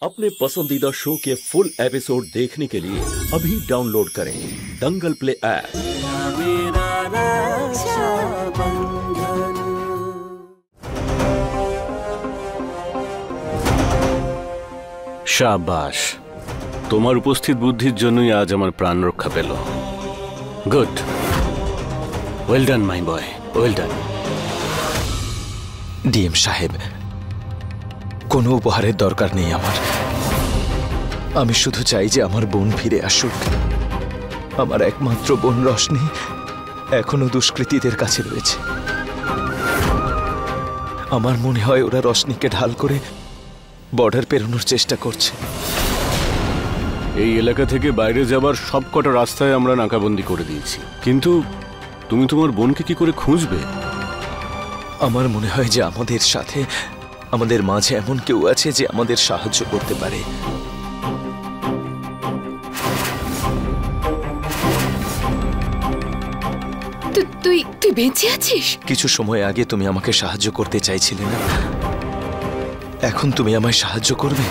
अपने पसंदीदा शो के फुल एपिसोड देखने के लिए अभी डाउनलोड करें दंगल प्ले ऐप। शाबाश, তোমার উপস্থিত বুদ্ধির জন্যই আজ আমার প্রাণ রক্ষা পেল। গুড, ওয়েল ডান মাই বয়, ওয়েল ডান। ডিএম সাহেব, কোনো উপহারের দরকার নেই আমার। আমি শুধু চাই যে আমার বোন ফিরে আসুক। আমার একমাত্র বোন রশনি এখনো দুষ্কৃতীদের কাছে রয়েছে। আমার মনে হয় ওরা রশনিকে ঢাল করে বর্ডার পেরোনোর চেষ্টা করছে। এই এলাকা থেকে বাইরে যাবার সবকটা রাস্তায় আমরা নাকাবন্দি করে দিয়েছি, কিন্তু তুমি তোমার বোনকে কি করে খুঁজবে? আমার মনে হয় যে আমাদের সাথে, আমাদের মাঝে এমন কেউ আছে যে আমাদের সাহায্য করতে পারে। তুই বেঁচে আছিস? কিছু সময় আগে তুমি আমাকে সাহায্য করতে চাইছিলে না? এখন তুমি আমায় সাহায্য করবে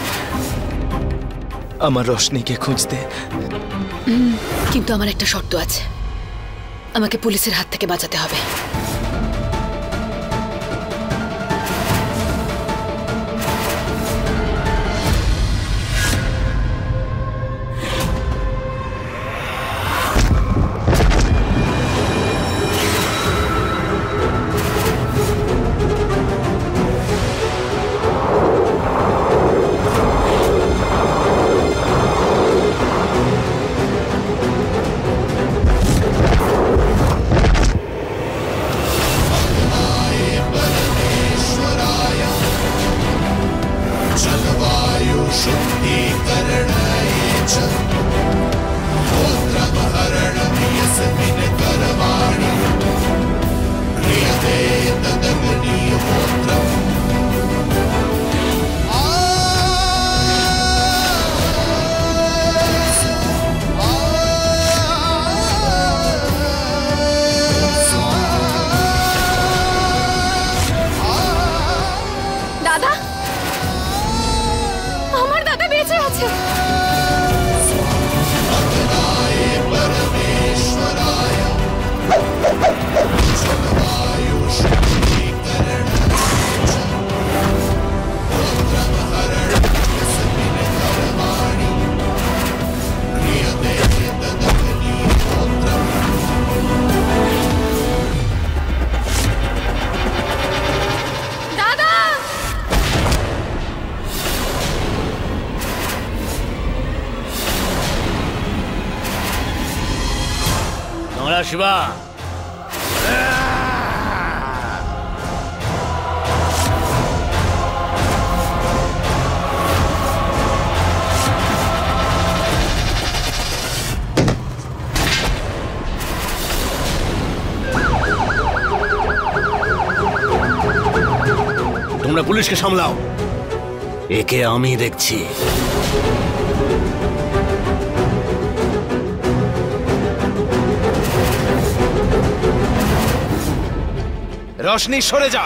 আমার রশনিকে খুঁজতে? কিন্তু আমার একটা শর্ত আছে, আমাকে পুলিশের হাত থেকে বাঁচাতে হবে। শিবা, তোমরা পুলিশকে সামলাও, একে আমি দেখছি। রশনি, সরে যা।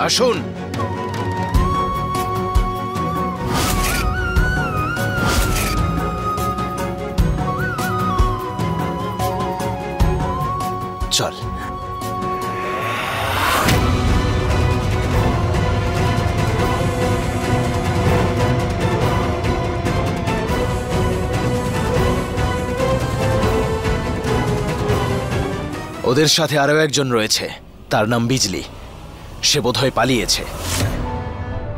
আসুন। চল। ওদের সাথে আরো একজন রয়েছে, তার নাম বিজলি। সে বোধহয় পালিয়েছে।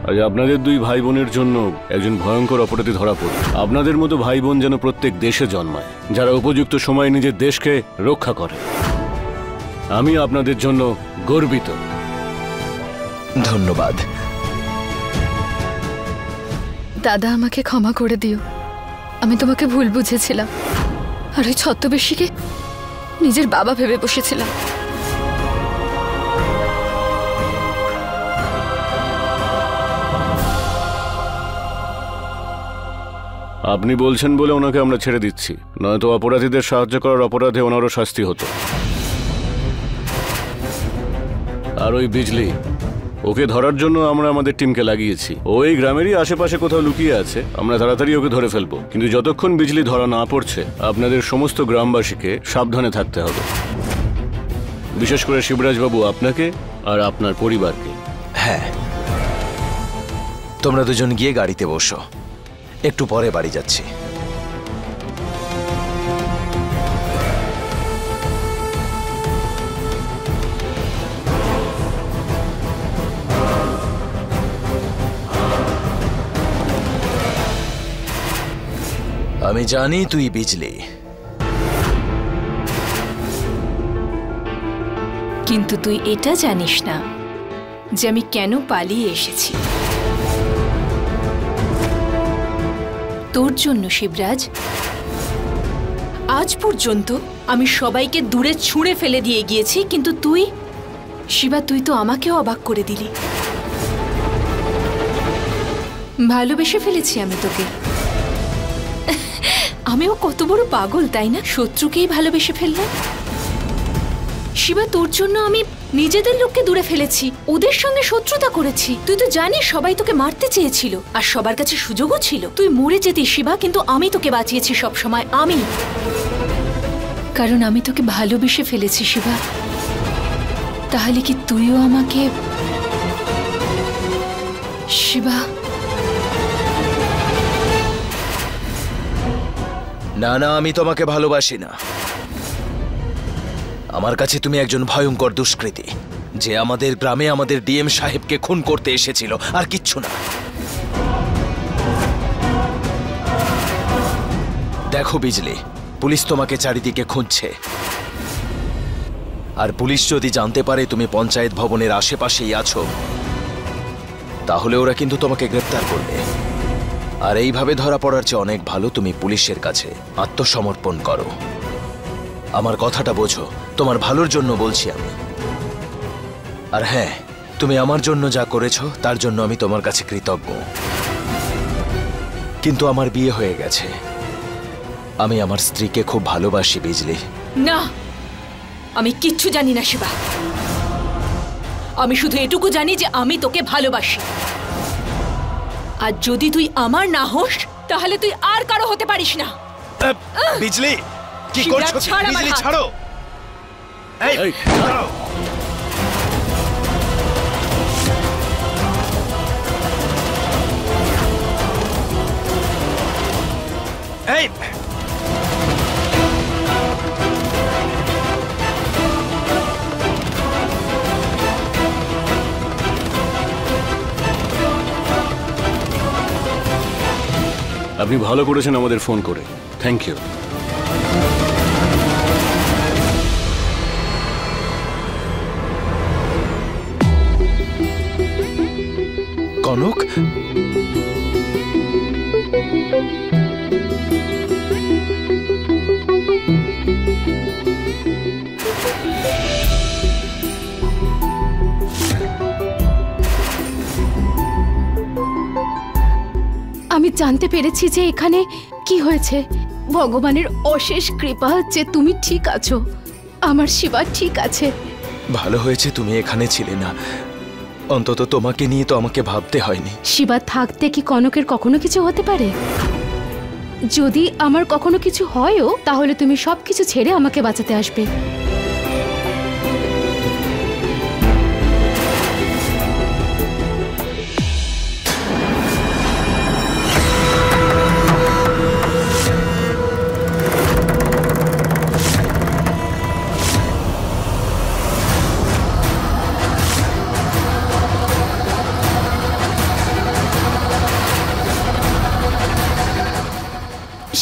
আজ আপনাদের দুই ভাই বোনের জন্য একজন ভয়ঙ্কর অপরাধী ধরা পড়ল। আপনাদের মতো ভাই বোন যেন প্রত্যেক দেশে জন্মায়, যারা উপযুক্ত সময়ে নিজের দেশকে রক্ষা করে। আমি আপনাদের জন্য গর্বিত। ধন্যবাদ। দাদা, আমাকে ক্ষমা করে দিও। আমি তোমাকে ভুল বুঝেছিলাম, আর ওই ছদ্মবেশীকে নিজের বাবা ভেবে বসেছিলাম। আপনি বলছেন বলে ওনাকে আমরা ছেড়ে দিচ্ছি, নয়তো অপরাধীদের সাহায্য করার অপরাধে ওনারও শাস্তি হতো। আর ওই বিজলি, ওকে ধরার জন্য আমরা আমাদের টিমকে লাগিয়েছি। ও এই গ্রামেরই আশেপাশে কোথাও লুকিয়ে আছে। আমরা তাড়াতাড়ি ওকে ধরে ফেলবো, কিন্তু যতক্ষণ বিজলি ধরা না পড়ছে আপনাদের সমস্ত গ্রামবাসীকে সাবধানে থাকতে হবে, বিশেষ করে শিবরাজ বাবু, আপনাকে আর আপনার পরিবারকে। হ্যাঁ, তোমরা দুজন গিয়ে গাড়িতে বসো, একটু পরে বাড়ি যাচ্ছি। আমি জানি তুই বিজলি, কিন্তু তুই এটা জানিস না যে আমি কেন পালিয়ে এসেছি। তোর জন্য শিবরাজ। আজ পর্যন্ত আমি সবাইকে দূরে ছুঁড়ে ফেলে দিয়ে গিয়েছি, কিন্তু তুই শিবা, তুই তো আমাকেও অবাক করে দিলি। ভালোবেসে ফেলেছি আমি তোকে। আমিও কত বড় পাগল, তাই না? শত্রুকেই ভালোবেসে ফেললাম। শিবা, তোর জন্য আমি নিজেদের লোককে দূরে ফেলেছি, ওদের সঙ্গে শত্রুতা করেছি। তুই তো জানিস সবাই তোকে মারতে চেয়েছিল, আর সবার কাছে সুযোগও ছিল তুই মরে যেতি শিবা, কিন্তু আমি তোকে বাঁচিয়েছি সব সময়। আমি, কারণ আমি তোকে ভালোবেসে ফেলেছি শিবা। তাহলে কি তুইও আমাকে? শিবা, না না, আমি তোমাকে ভালোবাসি না। আমার কাছে তুমি একজন ভয়ঙ্কর দুষ্কৃতী, যে আমাদের গ্রামে আমাদের ডিএম সাহেবকে খুন করতে এসেছিল, আর কিচ্ছু না। দেখো বিজলি, পুলিশ তোমাকে চারিদিকে খুঁজছে, আর পুলিশ যদি জানতে পারে তুমি পঞ্চায়েত ভবনের আশেপাশেই আছো, তাহলে ওরা কিন্তু তোমাকে গ্রেফতার করবে। আর এইভাবে ধরা পড়ার চেয়ে অনেক ভালো তুমি পুলিশের কাছে আত্মসমর্পণ করো। আমার কথাটা বোঝো, তোমার ভালোর জন্য বলছি আমি। আর হ্যাঁ, তুমি আমার জন্য যা করেছো তার জন্য আমি তোমার কাছে কৃতজ্ঞ, কিন্তু আমার বিয়ে হয়ে গেছে। আমি আমার স্ত্রীকে খুব ভালোবাসি বিজলি। না, আমি কিচ্ছু জানি না শিবা। আমি শুধু এটুকু জানি যে আমি তোকে ভালোবাসি, আর যদি তুই আমার না হোস তাহলে তুই আর কারো হতে পারিস না। বিজলি, কি শিবরাজ, করছো? ছাড় আমার বিজলি হাত। ছাড়ো। এই, ছাড়ো। এই, আপনি ভালো করেছেন আমাদের ফোন করে। Thank you. কনক, আমি জানতে পেরেছি যে এখানে কি হয়েছে। ভগবানের অশেষ কৃপা যে তুমি ঠিক আছো, আমার শিবা ঠিক আছে। ভালো হয়েছে তুমি এখানে ছিলে না। অন্তত তোমাকে নিয়ে তো আমাকে ভাবতে হয়নি। শিবা থাকতে কি কনকের কখনো কিছু হতে পারে? যদি আমার কখনো কিছু হয়ও তাহলে তুমি সবকিছু ছেড়ে আমাকে বাঁচাতে আসবে।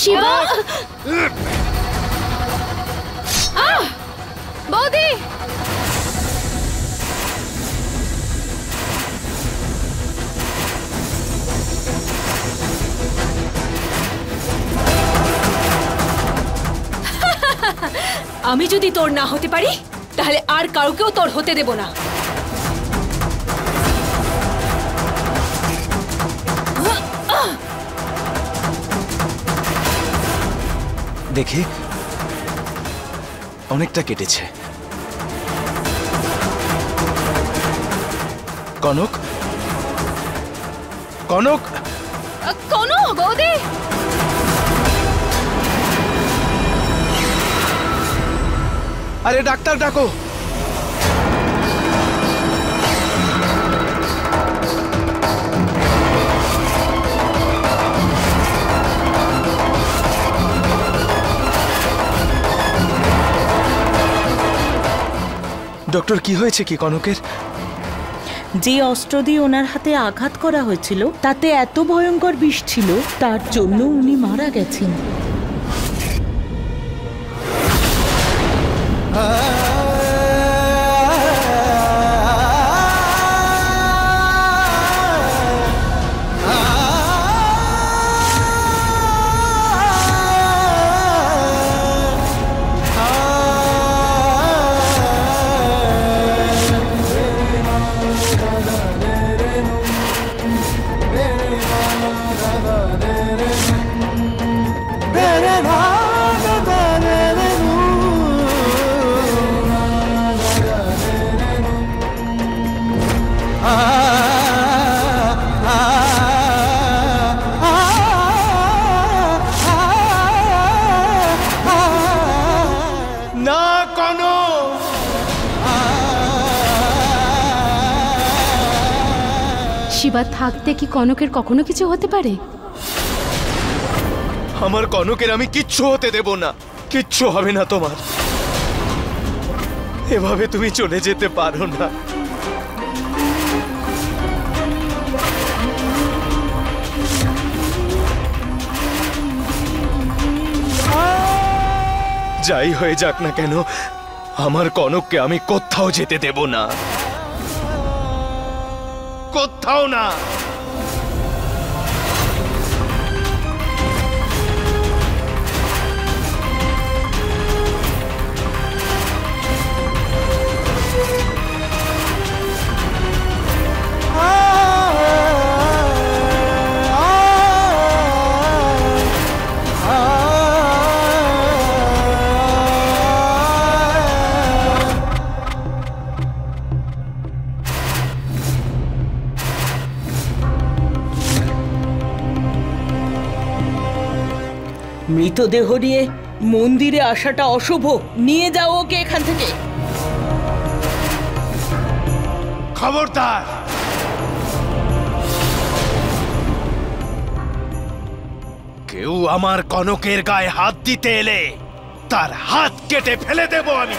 শিবা, বৌদি, আমি যদি তোর না হতে পারি তাহলে আর কাউকেও তোর হতে দেব না। দেখে অনেকটা কেটেছে। কনক, কনক, কোনো বৌদি, আরে ডাক্তার ডাকো। ডক্টর, কি হয়েছে কি কনকের? যে অস্ত্র দিয়ে ওনার হাতে আঘাত করা হয়েছিল তাতে এত ভয়ঙ্কর বিষ ছিল, তার জন্য উনি মারা গেছেন। শিবা থাকতে কি কনকের কখনো কিছু হতে পারে? আমার কনকের আমি কিচ্ছু হতে দেব না। কিচ্ছু হবে না তোমার। এভাবে তুমি চলে যেতে পারো না। যাই হয়ে যাক না কেন, আমার কনককে আমি কোথাও যেতে দেব না, কোথাও না। মৃতদেহ নিয়ে মন্দিরে আসাটা অশুভ। নিয়ে যাও ওকে এখান থেকে। খবরদার! কেউ আমার কনকের গায়ে হাত দিতে এলে তার হাত কেটে ফেলে দেব আমি।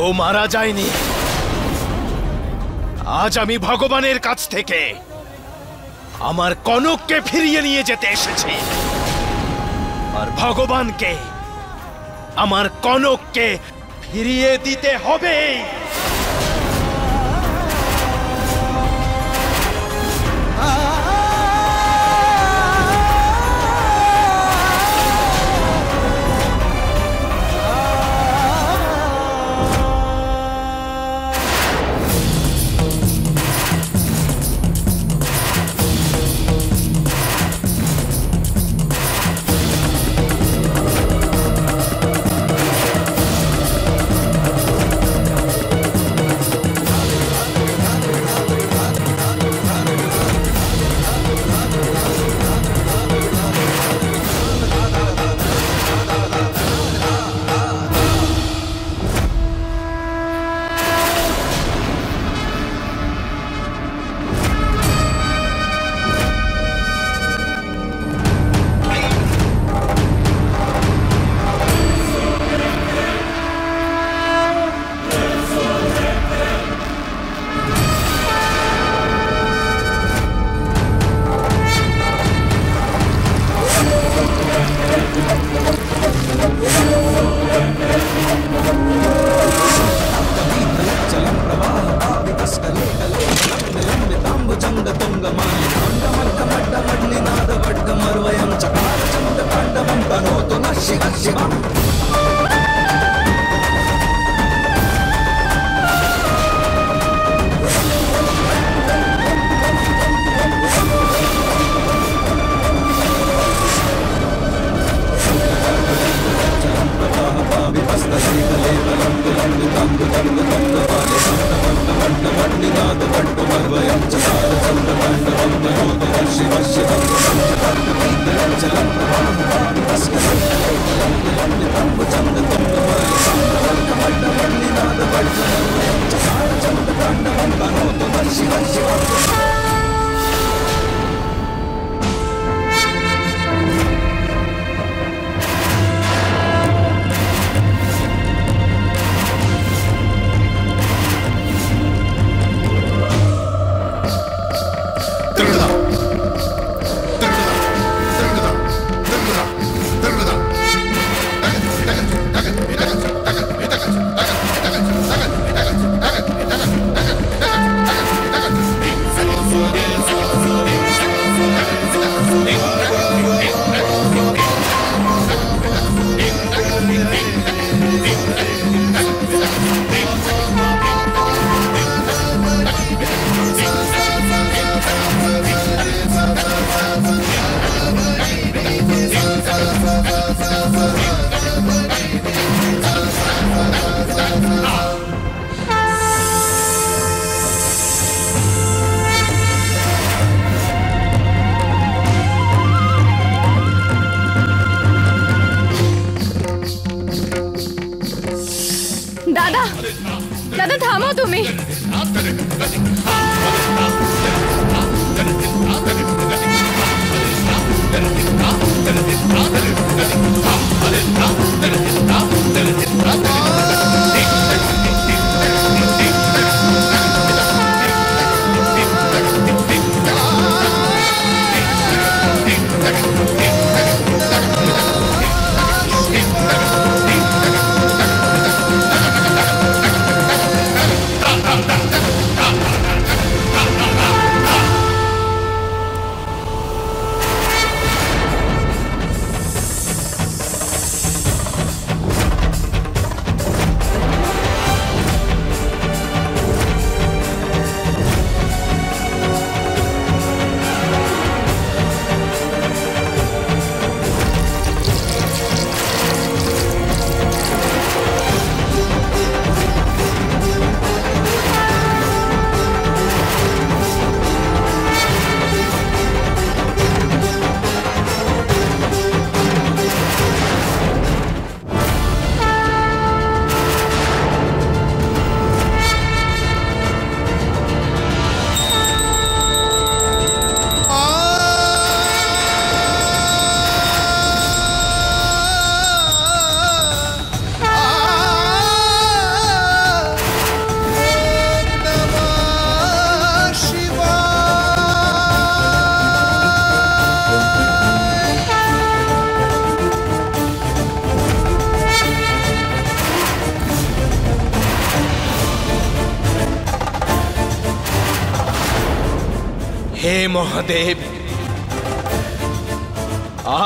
ও মারা যায়নি। আজ আমি ভগবানের কাছ থেকে আমার কনককে ফিরিয়ে নিয়ে যেতে এসেছি, আর ভগবানকে আমার কনককে ফিরিয়ে দিতে হবে। থামো তুমি। হে মহাদেব,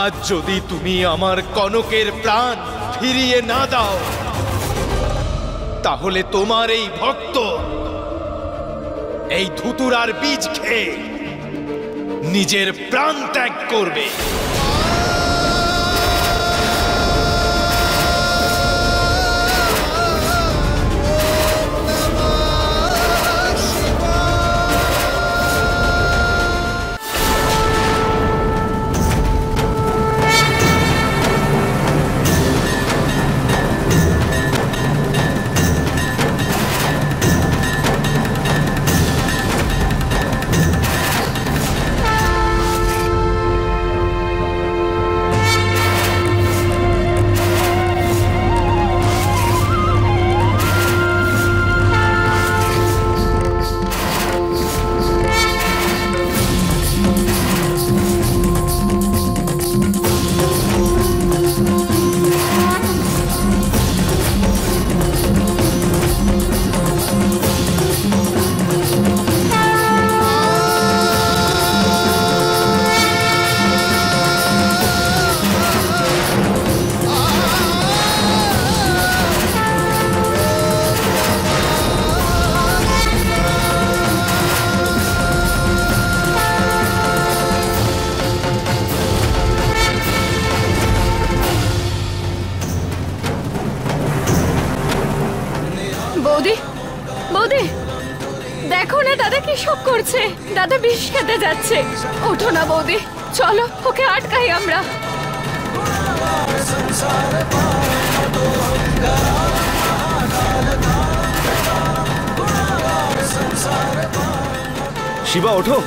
আজ যদি তুমি আমার কনকের প্রাণ ফিরিয়ে না দাও, তাহলে তোমার এই ভক্ত এই ধুতুরার বীজ খেয়ে নিজের প্রাণ ত্যাগ করবে। বৌদি, বৌদি, দেখো না দাদা কি সব করছে। দাদা বিষ খেতে যাচ্ছে। ওঠো না বৌদি, চলো ওকে আটকাই আমরা। শিবা ওঠো।